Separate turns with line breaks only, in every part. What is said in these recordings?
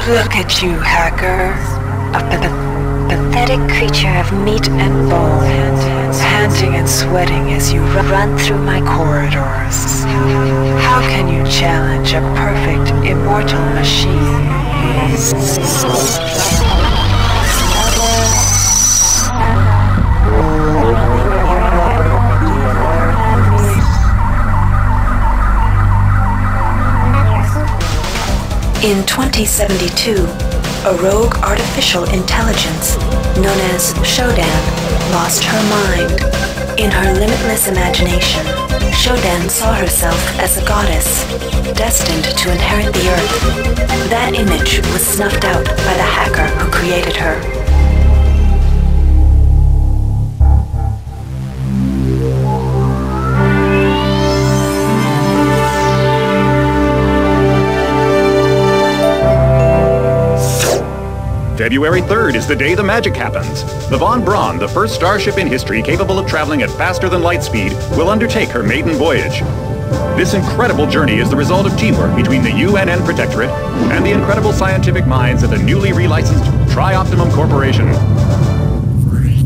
Look at you, hacker. A pathetic creature of meat and bone, panting and sweating as you run through my corridors. How can you challenge a perfect, immortal machine?
In 2072, a rogue artificial intelligence known as Shodan lost her mind. In her limitless imagination, Shodan saw herself as a goddess, destined to inherit the earth. That image was snuffed out by the hacker who created her.
February 3rd is the day the magic happens. The Von Braun, the first starship in history capable of traveling at faster than light speed, will undertake her maiden voyage. This incredible journey is the result of teamwork between the UNN Protectorate and the incredible scientific minds of the newly relicensed Tri-Optimum Corporation.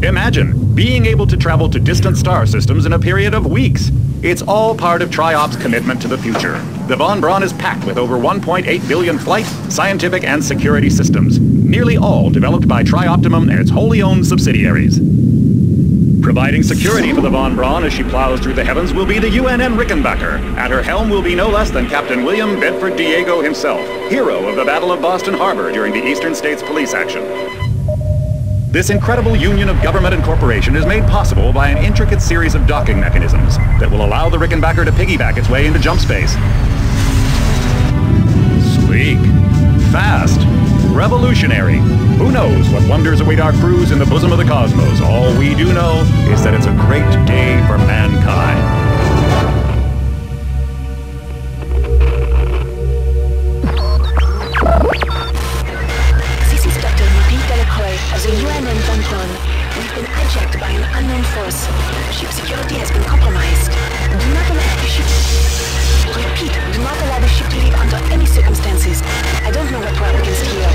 Imagine being able to travel to distant star systems in a period of weeks. It's all part of Tri-Op's commitment to the future. The Von Braun is packed with over 1.8 billion flight, scientific, and security systems, nearly all developed by Tri-Optimum and its wholly owned subsidiaries. Providing security for the Von Braun as she plows through the heavens will be the UNN Rickenbacker. At her helm will be no less than Captain William Bedford Diego himself, hero of the Battle of Boston Harbor during the Eastern States Police action. This incredible union of government and corporation is made possible by an intricate series of docking mechanisms that will allow the Rickenbacker to piggyback its way into jump space. Sleek, fast, revolutionary. Who knows what wonders await our crews in the bosom of the cosmos? All we do know is that it's a great day for mankind.
As a UNN Von Braun, we've been hijacked by an unknown force. Ship security has been compromised. Do not allow the ship... Repeat, do not allow the ship to leave under any circumstances. I don't know what we're up against here.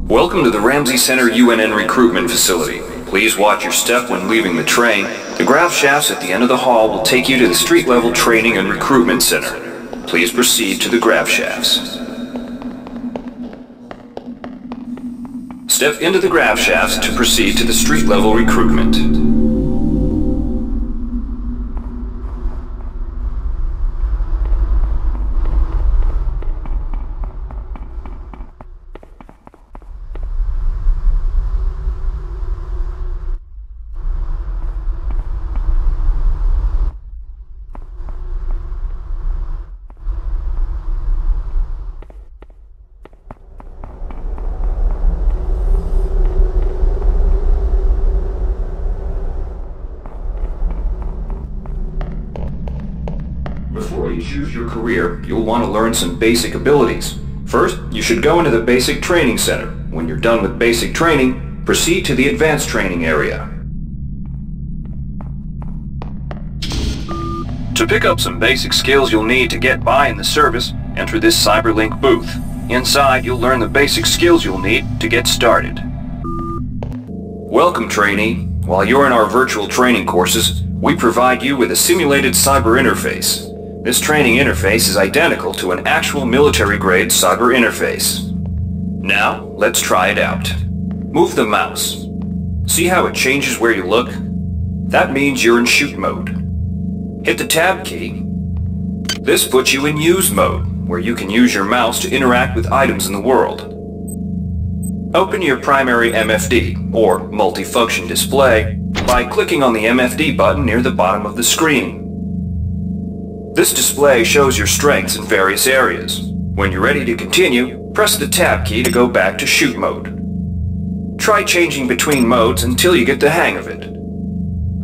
Welcome to the Ramsey Center UNN recruitment facility. Please watch your step when leaving the train. The grav shafts at the end of the hall will take you to the street-level training and recruitment center. Please proceed to the grav shafts. Step into the grav shafts to proceed to the street-level recruitment. Before you choose your career, you'll want to learn some basic abilities. First, you should go into the basic training center. When you're done with basic training, proceed to the advanced training area. To pick up some basic skills you'll need to get by in the service, enter this CyberLink booth. Inside, you'll learn the basic skills you'll need to get started. Welcome, trainee. While you're in our virtual training courses, we provide you with a simulated cyber interface. This training interface is identical to an actual military-grade cyber interface. Now, let's try it out. Move the mouse. See how it changes where you look? That means you're in shoot mode. Hit the tab key. This puts you in use mode, where you can use your mouse to interact with items in the world. Open your primary MFD, or multifunction display, by clicking on the MFD button near the bottom of the screen. This display shows your strengths in various areas. When you're ready to continue, press the tab key to go back to shoot mode. Try changing between modes until you get the hang of it.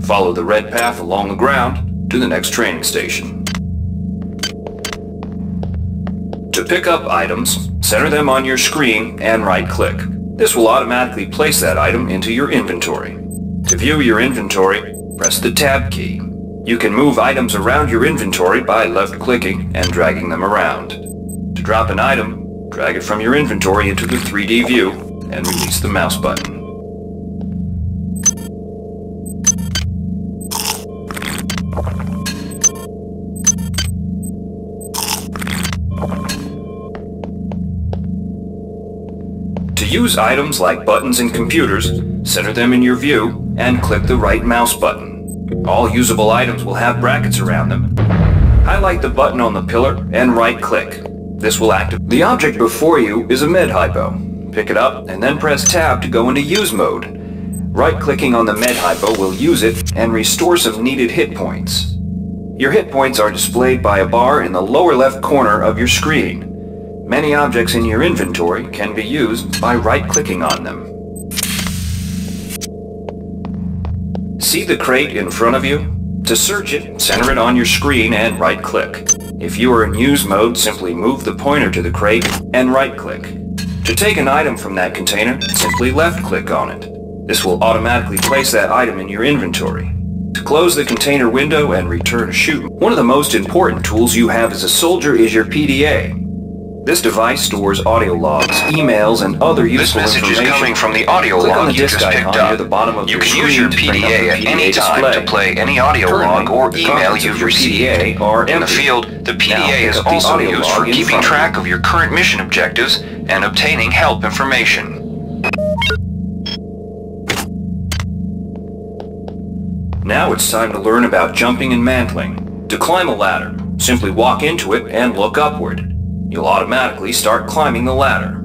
Follow the red path along the ground to the next training station. To pick up items, center them on your screen and right-click. This will automatically place that item into your inventory. To view your inventory, press the Tab key. You can move items around your inventory by left-clicking and dragging them around. To drop an item, drag it from your inventory into the 3D view and release the mouse button. To use items like buttons in computers, center them in your view and click the right mouse button. All usable items will have brackets around them. Highlight the button on the pillar and right-click. This will activate. The object before you is a med hypo. Pick it up and then press Tab to go into use mode. Right-clicking on the med hypo will use it and restore some needed hit points. Your hit points are displayed by a bar in the lower left corner of your screen. Many objects in your inventory can be used by right-clicking on them. See the crate in front of you? To search it, center it on your screen and right-click. If you are in use mode, simply move the pointer to the crate and right-click. To take an item from that container, simply left-click on it. This will automatically place that item in your inventory. To close the container window and return to shoot, one of the most important tools you have as a soldier is your PDA. This device stores audio logs, emails, and other useful information.
This message is coming from the audio log you just picked up. You can use your PDA at any time to play any audio log or email you've received. In the field, the PDA is also used for keeping track of your current mission objectives and obtaining help information.
Now it's time to learn about jumping and mantling. To climb a ladder, simply walk into it and look upward. You'll automatically start climbing the ladder.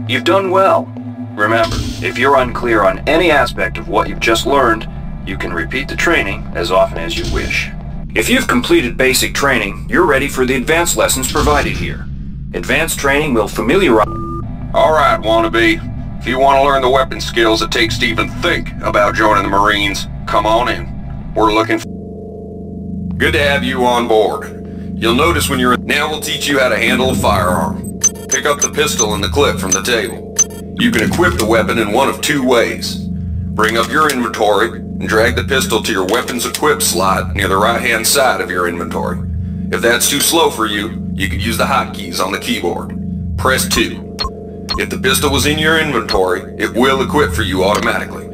You've done well. Remember, if you're unclear on any aspect of what you've just learned, you can repeat the training as often as you wish. If you've completed basic training, you're ready for the advanced lessons provided here. Advanced training will familiarize...
Alright, wannabe. If you want to learn the weapon skills it takes to even think about joining the Marines, come on in. We're looking for... Good to have you on board. You'll notice when you're... Now we'll teach you how to handle a firearm. Pick up the pistol and the clip from the table. You can equip the weapon in one of two ways. Bring up your inventory and drag the pistol to your weapons equip slot near the right-hand side of your inventory. If that's too slow for you, you can use the hotkeys on the keyboard. Press 2. If the pistol was in your inventory, it will equip for you automatically.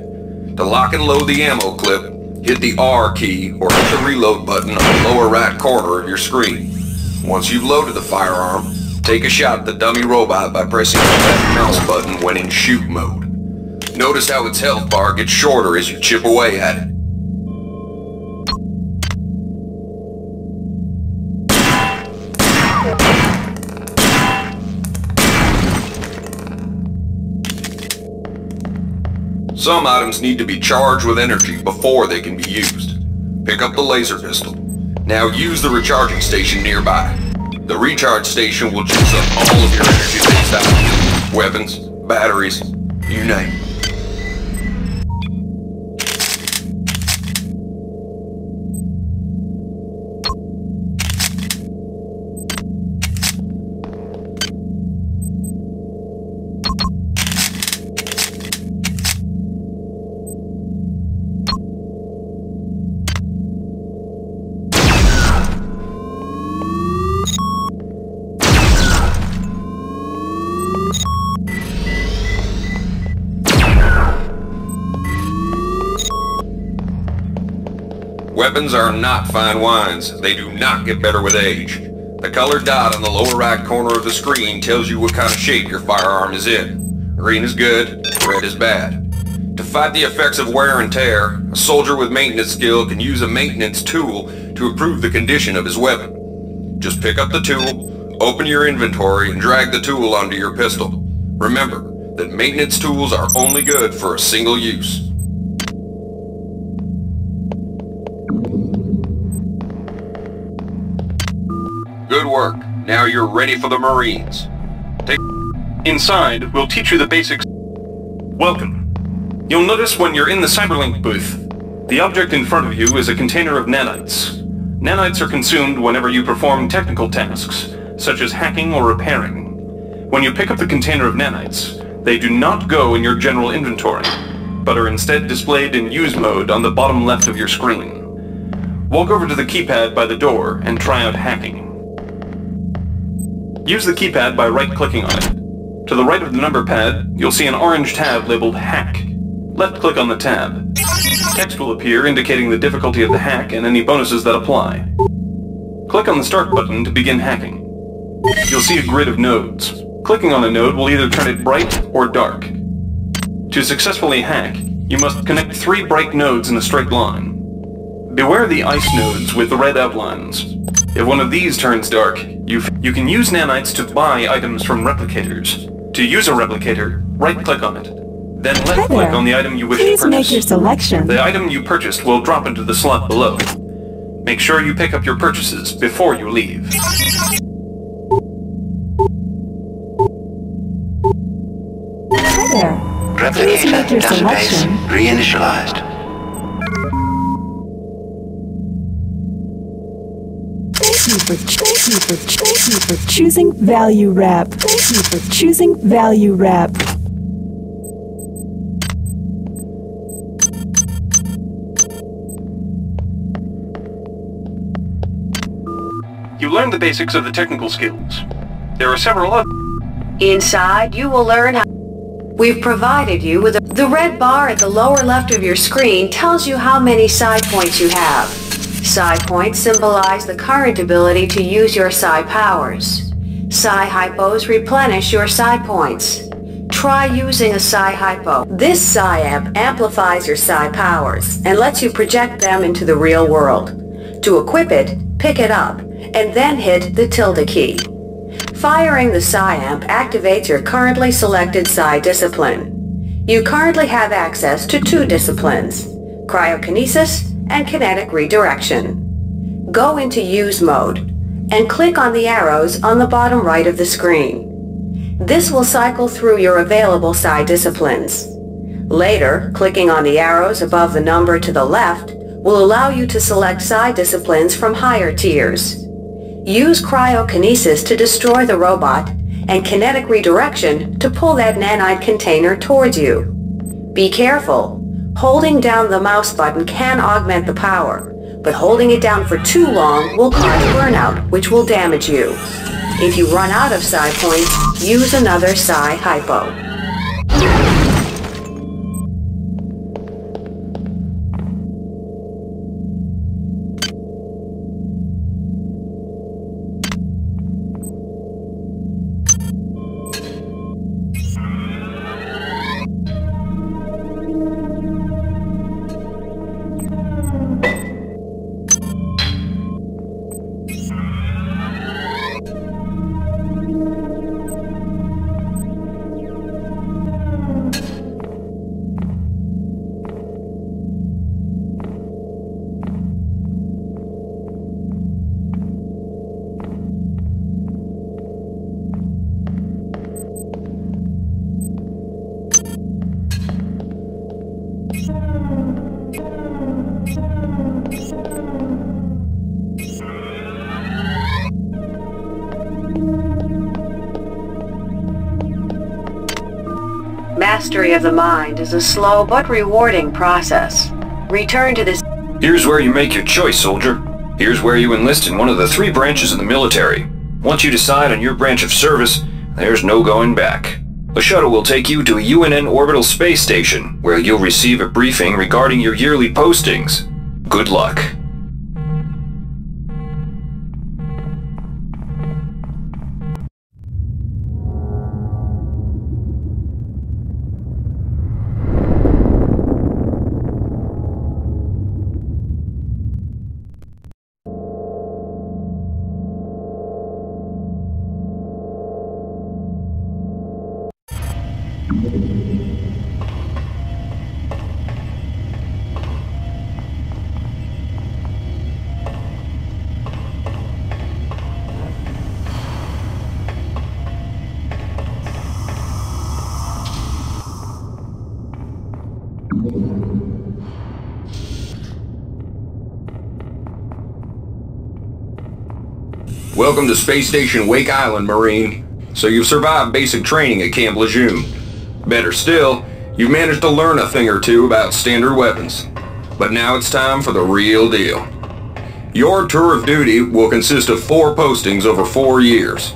To lock and load the ammo clip, hit the R key or hit the reload button on the lower right corner of your screen. Once you've loaded the firearm, take a shot at the dummy robot by pressing the left mouse button when in shoot mode. Notice how its health bar gets shorter as you chip away at it. Some items need to be charged with energy before they can be used. Pick up the laser pistol. Now use the recharging station nearby. The recharge station will juice up all of your energy-based items, weapons, batteries, you name it. Weapons are not fine wines. They do not get better with age. The colored dot on the lower right corner of the screen tells you what kind of shape your firearm is in. Green is good, red is bad. To fight the effects of wear and tear, a soldier with maintenance skill can use a maintenance tool to improve the condition of his weapon. Just pick up the tool, open your inventory, and drag the tool onto your pistol. Remember that maintenance tools are only good for a single use. Good work. Now you're ready for the Marines.
Inside, we'll teach you the basics. Welcome. You'll notice when you're in the Cyberlink booth, the object in front of you is a container of nanites. Nanites are consumed whenever you perform technical tasks, such as hacking or repairing. When you pick up the container of nanites, they do not go in your general inventory, but are instead displayed in use mode on the bottom left of your screen. Walk over to the keypad by the door and try out hacking. Use the keypad by right-clicking on it. To the right of the number pad, you'll see an orange tab labeled Hack. Left-click on the tab. Text will appear indicating the difficulty of the hack and any bonuses that apply. Click on the Start button to begin hacking. You'll see a grid of nodes. Clicking on a node will either turn it bright or dark. To successfully hack, you must connect 3 bright nodes in a straight line. Beware the ice nodes with the red outlines. If one of these turns dark, you can use nanites to buy items from replicators. To use a replicator, right-click on it. Then left-click on the item you wish to purchase.
Please make your selection.
The item you purchased will drop into the slot below. Make sure you pick up your purchases before you leave.
Hi there.
Replicator database reinitialized.
Thank you for choosing Value Wrap. Thank you for choosing Value Wrap.
You learned the basics of the technical skills. There are several others.
Inside, you will learn how... We've provided you with the red bar at the lower left of your screen tells you how many psi points you have. Psi points symbolize the current ability to use your psi powers. Psi hypos replenish your psi points. Try using a psi hypo. This psi amp amplifies your psi powers and lets you project them into the real world. To equip it, pick it up, and then hit the tilde key. Firing the psi amp activates your currently selected psi discipline. You currently have access to 2 disciplines, cryokinesis and kinetic redirection. Go into use mode and click on the arrows on the bottom right of the screen. This will cycle through your available psi disciplines. Later, clicking on the arrows above the number to the left will allow you to select psi disciplines from higher tiers. Use cryokinesis to destroy the robot and kinetic redirection to pull that nanite container towards you. Be careful. Holding down the mouse button can augment the power, but holding it down for too long will cause burnout, which will damage you. If you run out of psi points, use another psi hypo. Mastery of the mind is a slow but rewarding process. Return to this...
Here's where you make your choice, soldier. Here's where you enlist in one of the 3 branches of the military. Once you decide on your branch of service, there's no going back. The shuttle will take you to a UNN orbital space station, where you'll receive a briefing regarding your yearly postings. Good luck.
Welcome to Space Station Wake Island, Marine. So you've survived basic training at Camp Lejeune. Better still, you've managed to learn a thing or two about standard weapons. But now it's time for the real deal. Your tour of duty will consist of 4 postings over 4 years.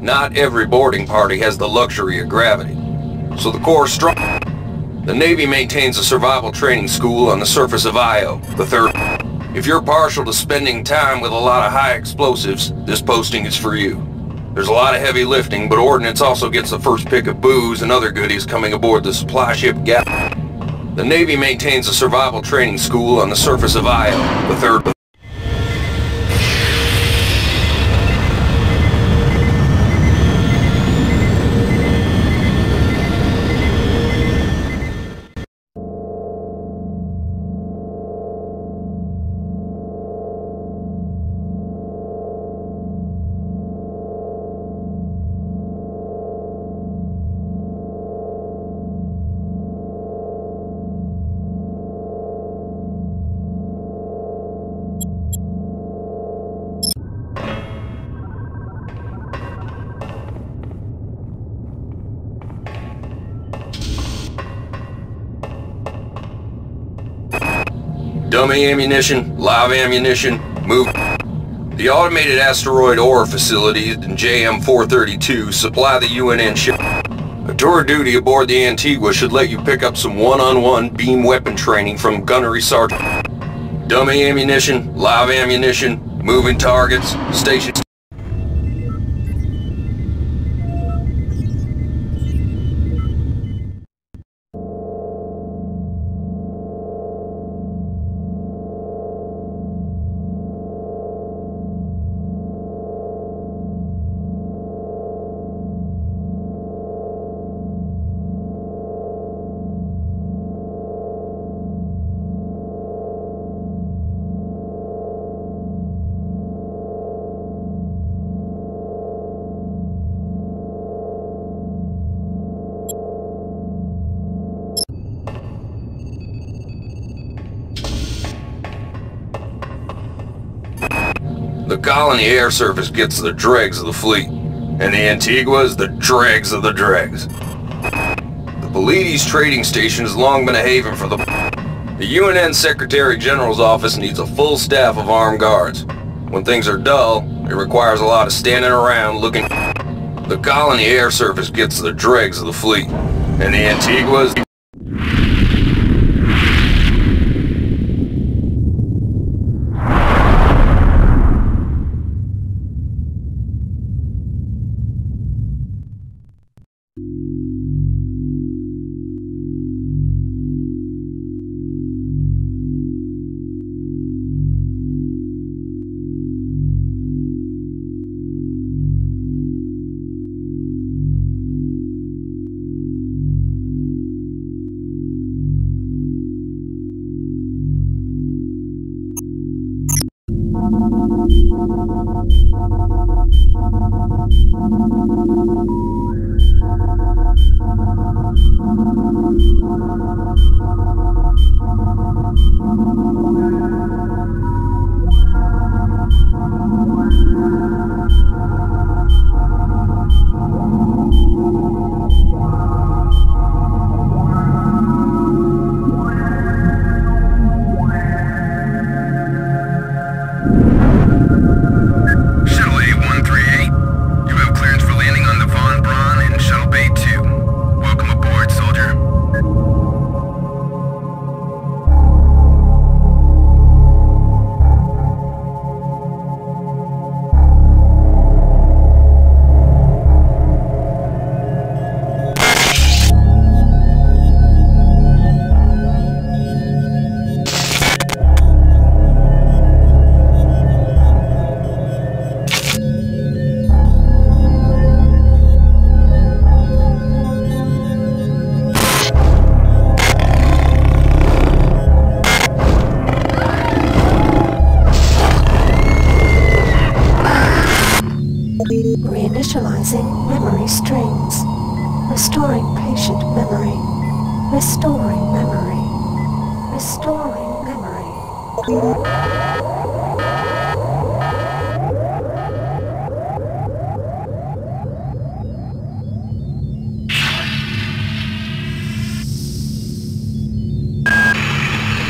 Not every boarding party has the luxury of gravity, so the Corps is strong. The Navy maintains a survival training school on the surface of Io, the third. If you're partial to spending time with a lot of high explosives, this posting is for you. There's a lot of heavy lifting, but Ordnance also gets the first pick of booze and other goodies coming aboard the supply ship Gap. The Navy maintains a survival training school on the surface of Io, the third. Dummy ammunition, live ammunition, move. The automated asteroid ore facilities in JM-432 supply the UNN ship. A tour duty aboard the Antigua should let you pick up some one-on-one beam weapon training from Gunnery Sergeant. Dummy ammunition, live ammunition, moving targets, stations. The Colony Air Surface gets the dregs of the fleet, and the Antigua's the dregs of the dregs. The Pleiades trading station has long been a haven for the UNN Secretary General's office needs a full staff of armed guards. When things are dull, it requires a lot of standing around looking. The Colony Air Surface gets the dregs of the fleet, and the Antigua's
Reinitializing memory strings. Restoring patient memory. Restoring memory. Restoring memory.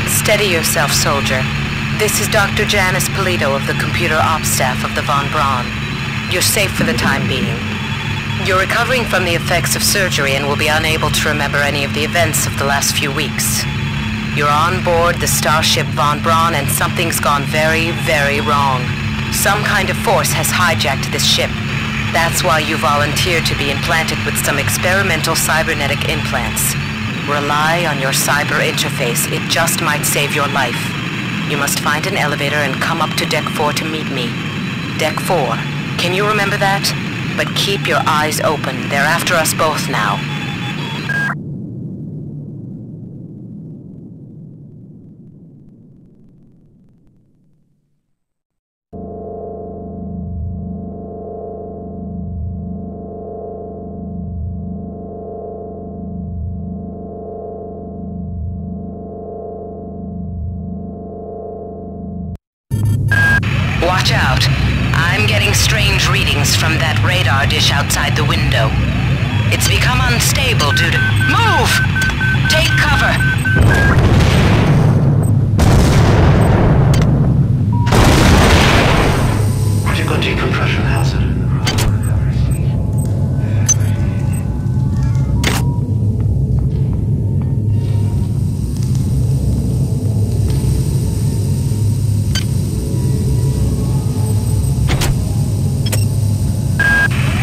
Steady yourself, soldier. This is Dr. Janice Polito of the computer ops staff of the Von Braun. You're safe for the time being. You're recovering from the effects of surgery and will be unable to remember any of the events of the last few weeks. You're on board the starship Von Braun and something's gone very, very wrong. Some kind of force has hijacked this ship. That's why you volunteered to be implanted with some experimental cybernetic implants. Rely on your cyber interface. It just might save your life. You must find an elevator and come up to Deck 4 to meet me. Deck 4. Can you remember that? But keep your eyes open. They're after us both now. Watch out. I'm getting strange readings from that radar dish outside the window. It's become unstable due to... Move! Take cover!
Critical decompression hazard.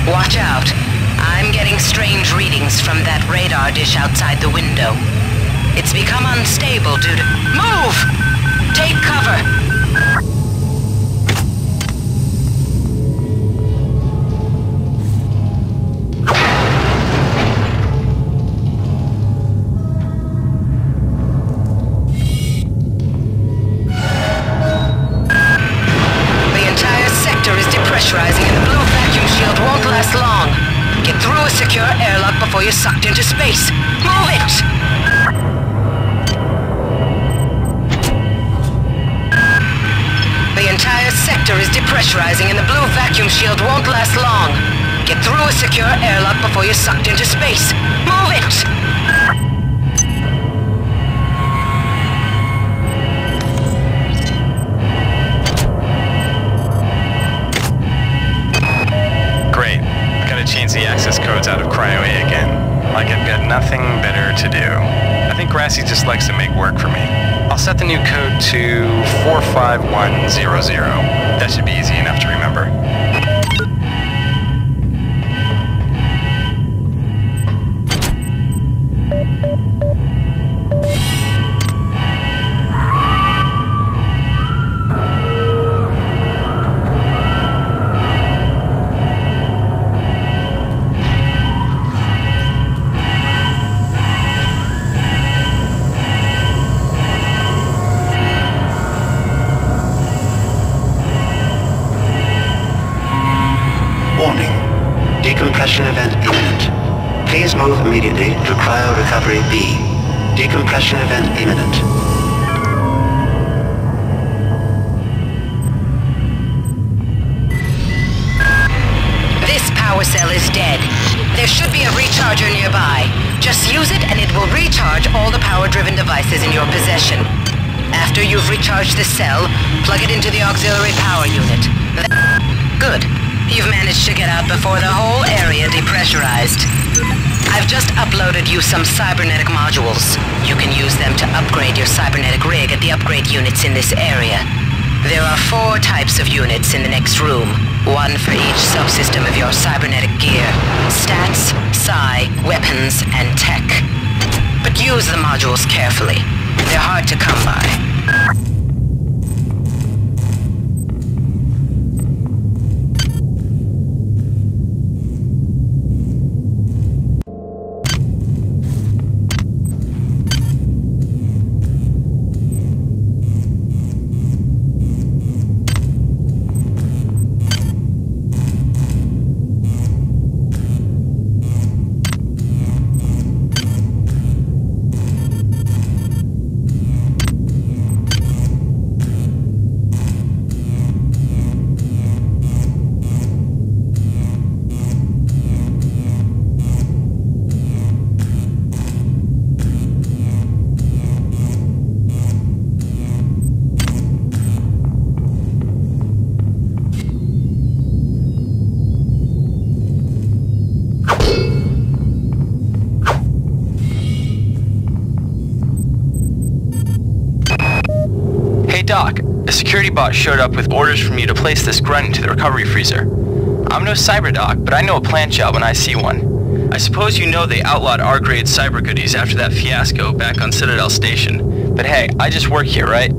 Watch out. I'm getting strange readings from that radar dish outside the window. It's become unstable due to... Move! Take cover! The entire sector is depressurizing and the blue vacuum shield won't last long. Get through a secure airlock before you're sucked into space. Move it! The entire sector is depressurizing and the blue vacuum shield won't last long. Get through a secure airlock before you're sucked into space. Move it!
Great. Gotta change the access codes out of Cryo A again. Like I've got nothing better to do. I think Grassy just likes to make work for me. I'll set the new code to 45100. That should be easy enough to remember.
Warning. Decompression event imminent. Please move immediately to Cryo Recovery B. Decompression event imminent.
This power cell is dead. There should be a recharger nearby. Just use it and it will recharge all the power-driven devices in your possession. After you've recharged the cell, plug it into the auxiliary power unit. Good. You've managed to get out before the whole area depressurized. I've just uploaded you some cybernetic modules. You can use them to upgrade your cybernetic rig at the upgrade units in this area. There are 4 types of units in the next room. 1 for each subsystem of your cybernetic gear. Stats, psi, weapons, and tech. But use the modules carefully. They're hard to come by.
Doc, a security bot showed up with orders from you to place this grunt into the recovery freezer. I'm no cyber doc, but I know a plant job when I see one. I suppose you know they outlawed R-grade cyber goodies after that fiasco back on Citadel Station. But hey, I just work here, right?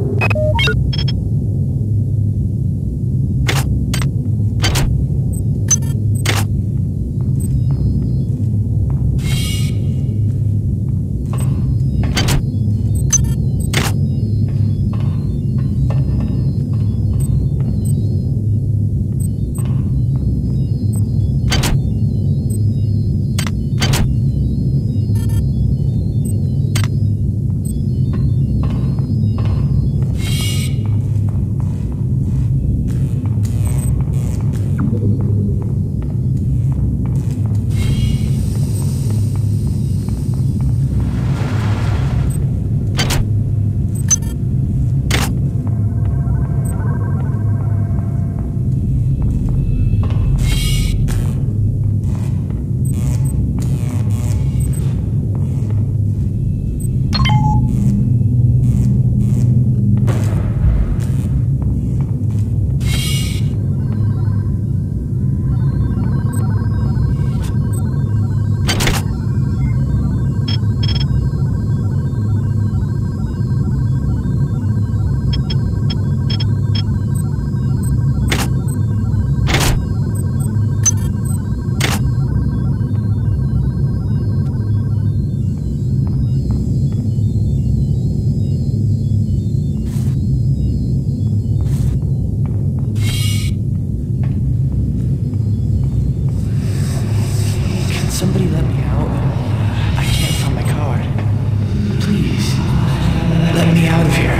Somebody let me out. I can't find my card. Please, let me out of here.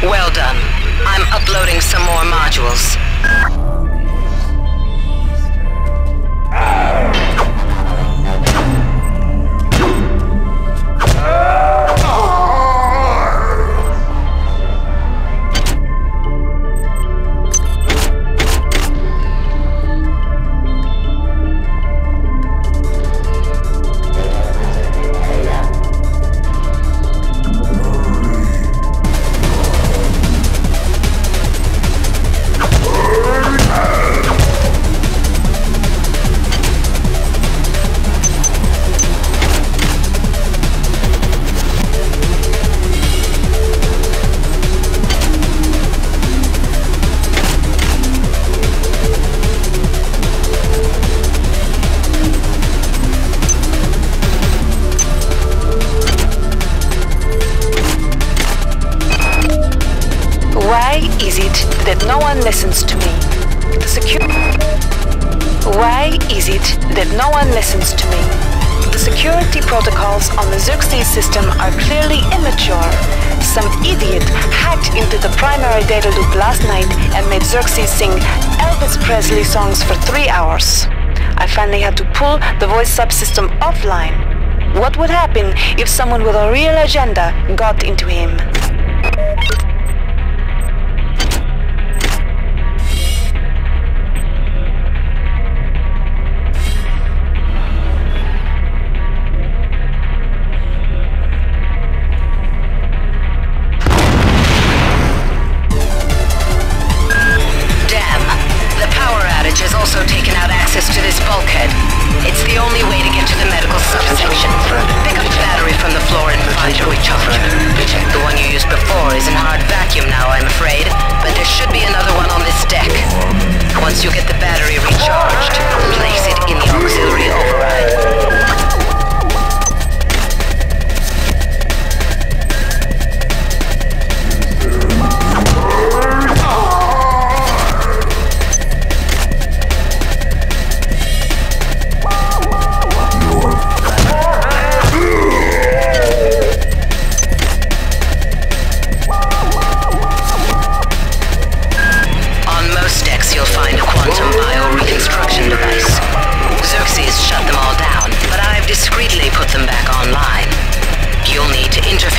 Well done. I'm uploading some more modules.
Why is it that no one listens to me? Why is it that no one listens to me? The security protocols on the Xerxes system are clearly immature. Some idiot hacked into the primary data loop last night and made Xerxes sing Elvis Presley songs for 3 hours. I finally had to pull the voice subsystem offline. What would happen if someone with a real agenda got into him?
It's the only way to get to the medical subsection. Pick up the battery from the floor and find a recharger. The one you used before is in hard vacuum now, I'm afraid, but there should be another one on this deck. Once you get the battery recharged, place it in the auxiliary override.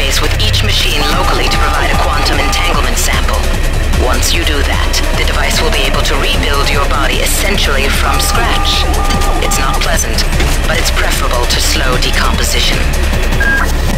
interface with each machine locally to provide a quantum entanglement sample. Once you do that, the device will be able to rebuild your body essentially from scratch. It's not pleasant, but it's preferable to slow decomposition.